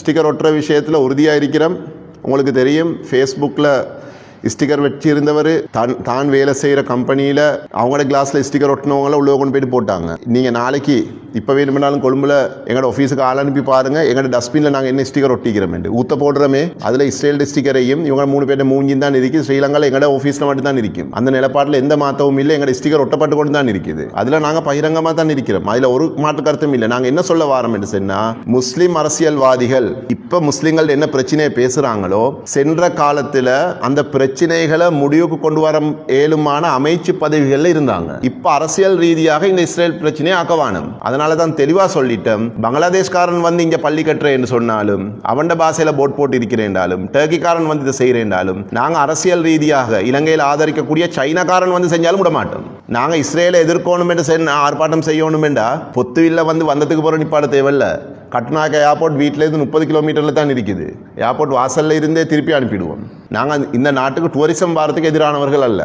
Sticker ஒட்டுற விஷயத்தில் உறுதியாக இருக்கிறோம். உங்களுக்கு தெரியும், ஃபேஸ்புக்கில் ஸ்டிக்கர் வச்சிருந்தவர் தான் வேலை செய்கிற கம்பெனியில் அவங்களோட கிளாஸில் ஸ்டிக்கர் ஒட்டினவங்கள உள்ள கொண்டு போயிட்டு போட்டாங்க. நீங்கள் நாளைக்கு இப்போ வேணுமென்னாலும் கொழும்புல எங்களோட ஆஃபீஸுக்கு ஆள் அனுப்பி பாருங்கள், எங்களோட டஸ்ட்பினில் நாங்கள் என்ன ஸ்டிக்கர் ஒட்டிக்கிறோம் ஊற்ற போடுறோமே, அதில் இஸ்ரேல் ஸ்டிக்கரையும் இவங்க 3 பேர்ட்ட மூஞ்சியும் தான் இருக்குது. ஸ்ரீலங்காவில் எங்களோட ஆஃபீஸில் மட்டும் தான் இருக்கும். அந்த நிலப்பாட்டில் எந்த மாற்றமும் இல்லை. எங்களோட ஸ்டிக்கர் ஒட்டப்பட்டு கொண்டு தான் இருக்குது. அதில் நாங்கள் பகிரங்கமாக தான் இருக்கிறோம். அதில் ஒரு மாற்று கருத்தும் இல்லை. நாங்கள் என்ன சொல்ல வாரோம் என்று சொன்னால், முஸ்லீம் அரசியல்வாதிகள் இப்போ முஸ்லீம்கள் என்ன பிரச்சனையை பேசுகிறாங்களோ, சென்ற காலத்தில் அந்த பிரச்சனைகளை முடிவுக்கு கொண்டு வர ஏழுமான அமைச்சு பதவிகளில் இருந்தாங்க. இப்போ அரசியல் ரீதியாக இந்த இஸ்ரேல் பிரச்சனையை ஆக்கவானம். அதனால தான் தெளிவாக சொல்லிட்டோம், பங்களாதேஷ்காரன் வந்து இங்கே பள்ளி கட்டுறேன்னு சொன்னாலும், அவண்ட பாஷையில் போட் போட்டு இருக்கிறேன்டாலும், டர்க்கிக்காரன் வந்து இதை செய்கிறேன்டாலும், நாங்கள் அரசியல் ரீதியாக இலங்கையில் ஆதரிக்கக்கூடிய சைனாக்காரன் வந்து செஞ்சாலும் விட மாட்டோம். நாங்கள் இஸ்ரேலை எதிர்க்கணும் என்று ஆர்ப்பாட்டம் செய்யணும் என்றா பொத்துவில்ல வந்து வந்ததுக்கு போகிற நிப்பாட தேவையில்ல. கட்டுநாயக்க ஏர்போர்ட் வீட்டிலேருந்து 30 கிலோமீட்டரில் தான் இருக்குது. ஏர்போர்ட் வாசலில் இருந்தே திருப்பி அனுப்பிடுவோம். நாங்கள் இந்த நாட்டுக்கு டூரிசம் வாரத்துக்கு எதிரானவர்கள் அல்ல.